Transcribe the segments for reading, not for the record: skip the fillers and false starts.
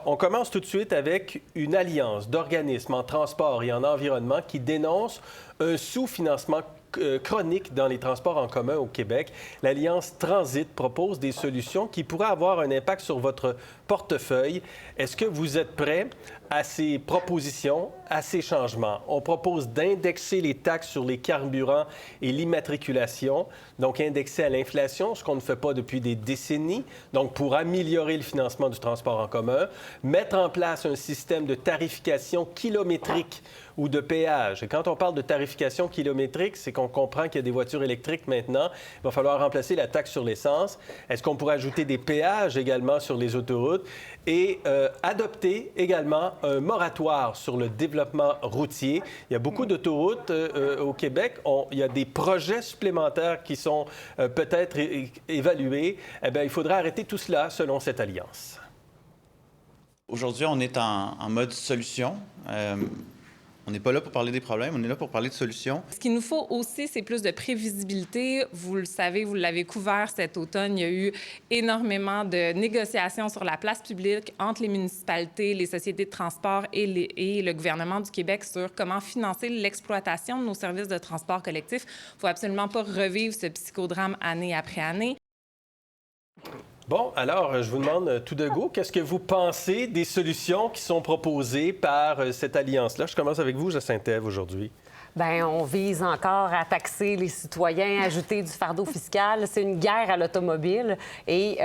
On commence tout de suite avec une alliance d'organismes en transport et en environnement qui dénonce un sous-financement chronique dans les transports en commun au Québec. L'Alliance Transit propose des solutions qui pourraient avoir un impact sur votre portefeuille. Est-ce que vous êtes prêts à ces propositions, à ces changements? On propose d'indexer les taxes sur les carburants et l'immatriculation, donc indexer à l'inflation, ce qu'on ne fait pas depuis des décennies, donc pour améliorer le financement du transport en commun, mettre en place un système de tarification kilométrique ou de péage. Et quand on parle de tarification kilométrique, c'est qu'on comprend qu'il y a des voitures électriques maintenant. Il va falloir remplacer la taxe sur l'essence. Est-ce qu'on pourrait ajouter des péages également sur les autoroutes et adopter également un moratoire sur le développement routier? Il y a beaucoup d'autoroutes au Québec. Il y a des projets supplémentaires qui sont peut-être évalués. Eh bien, il faudrait arrêter tout cela selon cette alliance. Aujourd'hui, on est en mode solution. On n'est pas là pour parler des problèmes, on est là pour parler de solutions. Ce qu'il nous faut aussi, c'est plus de prévisibilité. Vous le savez, vous l'avez couvert cet automne, il y a eu énormément de négociations sur la place publique entre les municipalités, les sociétés de transport et le gouvernement du Québec sur comment financer l'exploitation de nos services de transport collectif. Il ne faut absolument pas revivre ce psychodrame année après année. Bon, alors, je vous demande tout de go, qu'est-ce que vous pensez des solutions qui sont proposées par cette alliance-là? Je commence avec vous, Jacinthe-Ève, aujourd'hui. Bien, on vise encore à taxer les citoyens, ajouter du fardeau fiscal. C'est une guerre à l'automobile et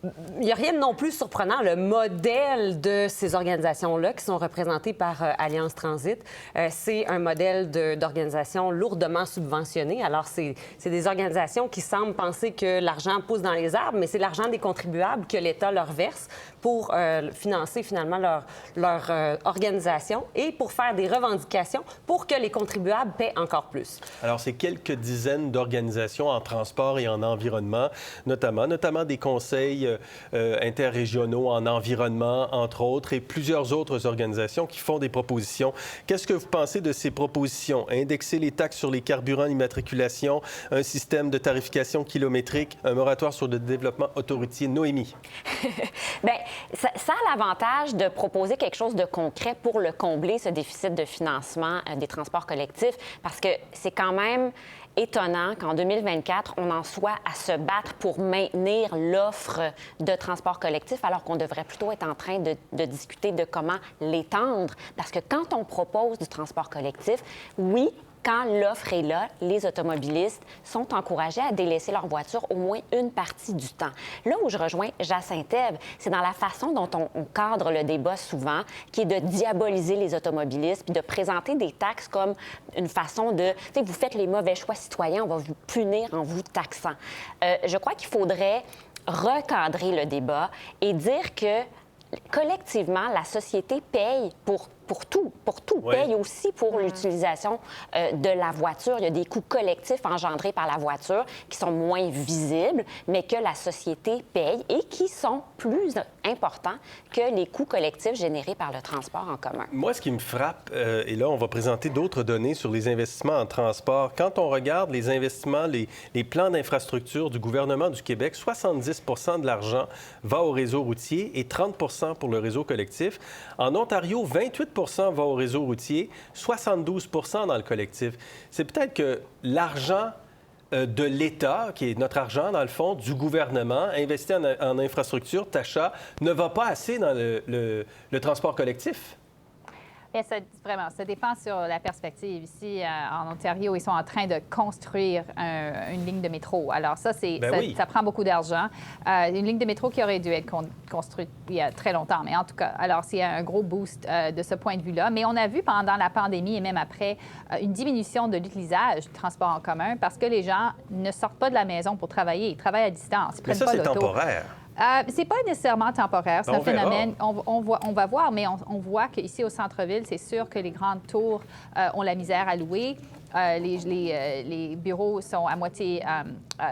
il n'y a rien de non plus surprenant. Le modèle de ces organisations-là, qui sont représentées par Alliance Transit, c'est un modèle d'organisation lourdement subventionné. Alors, c'est des organisations qui semblent penser que l'argent pousse dans les arbres, mais c'est l'argent des contribuables que l'État leur verse pour financer finalement leur organisation et pour faire des revendications pour que les contribuables paient encore plus. Alors, c'est quelques dizaines d'organisations en transport et en environnement, notamment des conseils interrégionaux en environnement, entre autres, et plusieurs autres organisations qui font des propositions. Qu'est-ce que vous pensez de ces propositions? Indexer les taxes sur les carburants, l'immatriculation, un système de tarification kilométrique, un moratoire sur le développement autoroutier. Noémie? Bien, ça a l'avantage de proposer quelque chose de concret pour le combler, ce déficit de financement des transports collectifs, parce que c'est quand même étonnant qu'en 2024, on en soit à se battre pour maintenir l'offre de transport collectif, alors qu'on devrait plutôt être en train de discuter de comment l'étendre. Parce que quand on propose du transport collectif, oui, quand l'offre est là, les automobilistes sont encouragés à délaisser leur voiture au moins une partie du temps. Là où je rejoins Jacinthe-Ève, c'est dans la façon dont on cadre le débat souvent, qui est de diaboliser les automobilistes puis de présenter des taxes comme une façon de... Tu sais, vous faites les mauvais choix citoyens, on va vous punir en vous taxant. Je crois qu'il faudrait recadrer le débat et dire que collectivement, la société paye pour tout. Oui. Paye aussi pour l'utilisation de la voiture. Il y a des coûts collectifs engendrés par la voiture qui sont moins visibles, mais que la société paye et qui sont plus importants que les coûts collectifs générés par le transport en commun. Moi, ce qui me frappe, et là, on va présenter d'autres données sur les investissements en transport. Quand on regarde les investissements, les plans d'infrastructure du gouvernement du Québec, 70 de l'argent va au réseau routier et 30 pour le réseau collectif. En Ontario, 28 va au réseau routier, 72 dans le collectif. C'est peut-être que l'argent de l'État, qui est notre argent, dans le fond, du gouvernement, investi en infrastructure, d'achat, ne va pas assez dans le transport collectif. Bien, ça dépend sur la perspective. Ici, en Ontario, ils sont en train de construire une ligne de métro. Alors ça, ça prend beaucoup d'argent. Une ligne de métro qui aurait dû être construite il y a très longtemps. Mais en tout cas, alors c'est un gros boost de ce point de vue-là. Mais on a vu pendant la pandémie et même après une diminution de l'utilisation du transport en commun parce que les gens ne sortent pas de la maison pour travailler. Ils travaillent à distance. Mais ça, c'est temporaire. C'est pas nécessairement temporaire. C'est un phénomène. On va voir, mais on voit qu'ici, au centre-ville, c'est sûr que les grandes tours ont la misère à louer. Les bureaux sont à moitié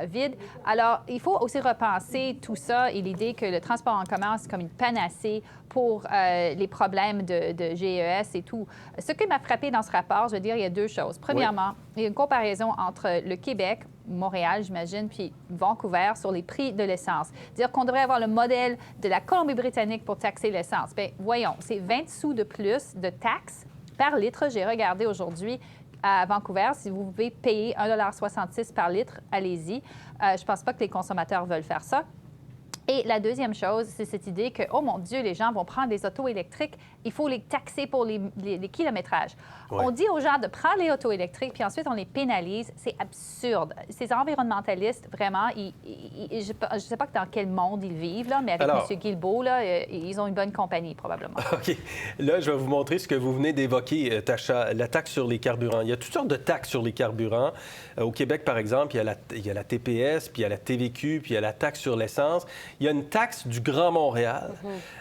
vides. Alors, il faut aussi repenser tout ça et l'idée que le transport en commun, c'est comme une panacée pour les problèmes de GES et tout. Ce qui m'a frappé dans ce rapport, je veux dire, il y a deux choses. Premièrement, il y a une comparaison entre le Québec Montréal, j'imagine, puis Vancouver sur les prix de l'essence. Dire qu'on devrait avoir le modèle de la Colombie-Britannique pour taxer l'essence. Bien, voyons, c'est 20 sous de plus de taxes par litre. J'ai regardé aujourd'hui à Vancouver, si vous pouvez payer 1,66 $ par litre, allez-y. Je ne pense pas que les consommateurs veulent faire ça. Et la deuxième chose, c'est cette idée que, oh mon Dieu, les gens vont prendre des autos électriques, il faut les taxer pour les kilométrages. Ouais. On dit aux gens de prendre les autos électriques, puis ensuite on les pénalise. C'est absurde. Ces environnementalistes, vraiment, je ne sais pas dans quel monde ils vivent, là, mais avec M. Guilbeault, là, ils ont une bonne compagnie, probablement. OK. Là, je vais vous montrer ce que vous venez d'évoquer, Tasha, la taxe sur les carburants. Il y a toutes sortes de taxes sur les carburants. Au Québec, par exemple, il y a la TPS, puis il y a la TVQ, puis il y a la taxe sur l'essence. Il y a une taxe du Grand Montréal,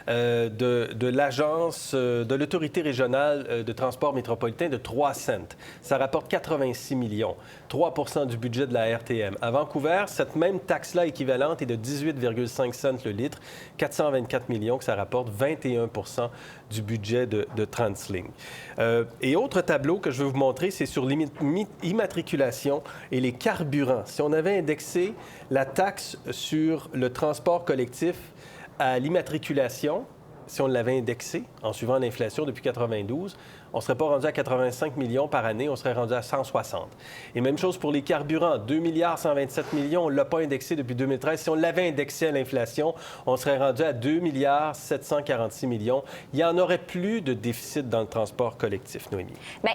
de l'agence, de l'autorité régionale de transport métropolitain de 3 cents. Ça rapporte 86 millions, 3 % du budget de la RTM. À Vancouver, cette même taxe-là équivalente est de 18,5 cents le litre, 424 millions, que ça rapporte 21 % du budget de TransLink. Et autre tableau que je veux vous montrer, c'est sur l'immatriculation et les carburants. Si on avait indexé la taxe sur le transport collectif à l'immatriculation, si on l'avait indexé en suivant l'inflation depuis 92, on ne serait pas rendu à 85 millions par année, on serait rendu à 160. Et même chose pour les carburants, 2 127 millions, on ne l'a pas indexé depuis 2013. Si on l'avait indexé à l'inflation, on serait rendu à 2 746 millions. Il n'y en aurait plus de déficit dans le transport collectif, Noémie. Bien,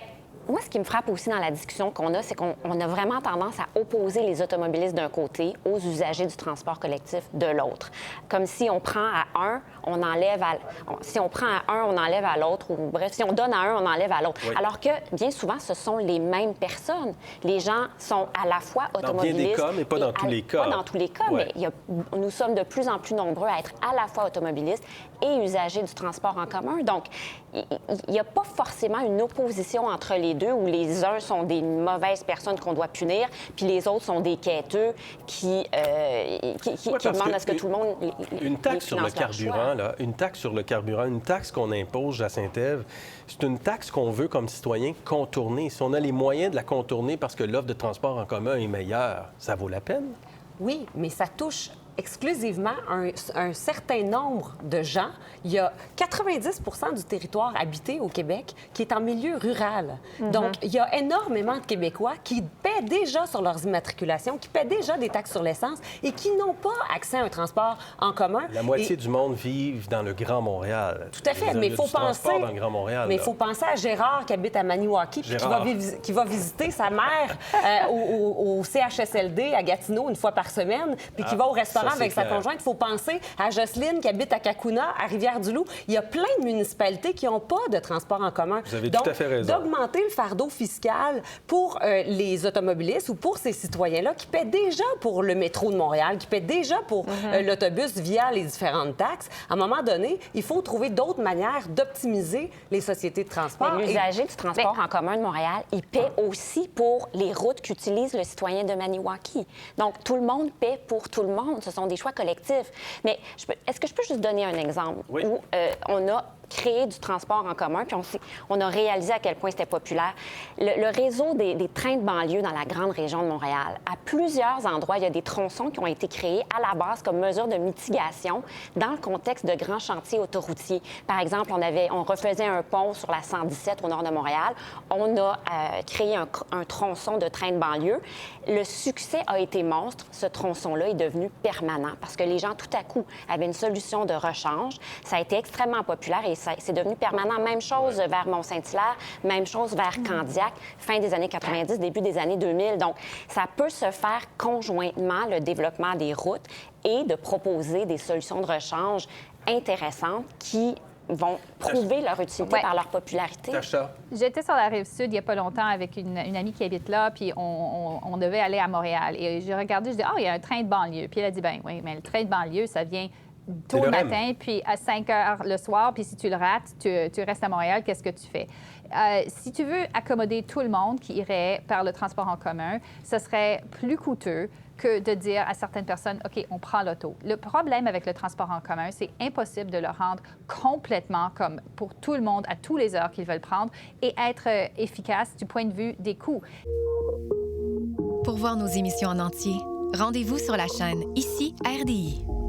moi, ce qui me frappe aussi dans la discussion qu'on a, c'est qu'on a vraiment tendance à opposer les automobilistes d'un côté aux usagers du transport collectif de l'autre. Comme si on prend à un, on enlève à... Si on prend à un, on enlève à l'autre, ou bref, si on donne à un, on enlève à l'autre. Oui. Alors que, bien souvent, ce sont les mêmes personnes. Les gens sont à la fois automobilistes... Dans bien des cas, mais pas dans tous les cas. Pas dans tous les cas, mais nous sommes de plus en plus nombreux à être à la fois automobilistes et usagers du transport en commun. Donc, il n'y a pas forcément une opposition entre les deux où les uns sont des mauvaises personnes qu'on doit punir, puis les autres sont des quêteux qui demandent à ce que tout le monde une taxe sur le carburant, là, une taxe sur le carburant, une taxe qu'on impose, Jacinthe-Ève, c'est une taxe qu'on veut, comme citoyen, contourner. Si on a les moyens de la contourner parce que l'offre de transport en commun est meilleure, ça vaut la peine? Oui, mais ça touche exclusivement un certain nombre de gens. Il y a 90 % du territoire habité au Québec qui est en milieu rural. Donc, il y a énormément de Québécois qui paient déjà sur leurs immatriculations, qui paient déjà des taxes sur l'essence et qui n'ont pas accès à un transport en commun. La moitié du monde vit dans le Grand Montréal. Tout à fait, mais il faut penser... dans le Grand Montréal, mais il faut penser à Gérard qui habite à Maniwaki, qui va visiter sa mère au CHSLD à Gatineau une fois par semaine, puis qui va au restaurant avec sa conjointe. Il faut penser à Jocelyne qui habite à Kakuna, à Rivière-du-Loup. Il y a plein de municipalités qui n'ont pas de transport en commun. Vous avez tout à fait raison. D'augmenter le fardeau fiscal pour les automobilistes ou pour ces citoyens-là qui paient déjà pour le métro de Montréal, qui paient déjà pour l'autobus via les différentes taxes, à un moment donné, il faut trouver d'autres manières d'optimiser les sociétés de transport. L'usager du transport en commun de Montréal, il paie aussi pour les routes qu'utilise le citoyen de Maniwaki. Donc, tout le monde paie pour tout le monde. Ce sont des choix collectifs. Mais est-ce que je peux juste donner un exemple où on a créé du transport en commun, puis on a réalisé à quel point c'était populaire. Le réseau des trains de banlieue dans la grande région de Montréal, à plusieurs endroits, il y a des tronçons qui ont été créés à la base comme mesure de mitigation dans le contexte de grands chantiers autoroutiers. Par exemple, on refaisait un pont sur la 117 au nord de Montréal. On a créé un tronçon de train de banlieue. Le succès a été monstre. Ce tronçon-là est devenu permanent parce que les gens, tout à coup, avaient une solution de rechange. Ça a été extrêmement populaire et c'est devenu permanent. Même chose vers Mont-Saint-Hilaire, même chose vers Candiac, fin des années 90, début des années 2000. Donc, ça peut se faire conjointement, le développement des routes, et de proposer des solutions de rechange intéressantes qui vont prouver leur utilité par leur popularité. J'étais sur la Rive-Sud il n'y a pas longtemps avec une amie qui habite là, puis on devait aller à Montréal. Et j'ai regardé, je dis, il y a un train de banlieue. Puis elle a dit, ben oui, mais le train de banlieue, ça vient tôt le matin, puis à 5 heures le soir, puis si tu le rates, tu restes à Montréal, qu'est-ce que tu fais? Si tu veux accommoder tout le monde qui irait par le transport en commun, ce serait plus coûteux que de dire à certaines personnes, OK, on prend l'auto. Le problème avec le transport en commun, c'est impossible de le rendre complètement comme pour tout le monde, à tous les heures qu'ils veulent prendre, et être efficace du point de vue des coûts. Pour voir nos émissions en entier, rendez-vous sur la chaîne Ici RDI.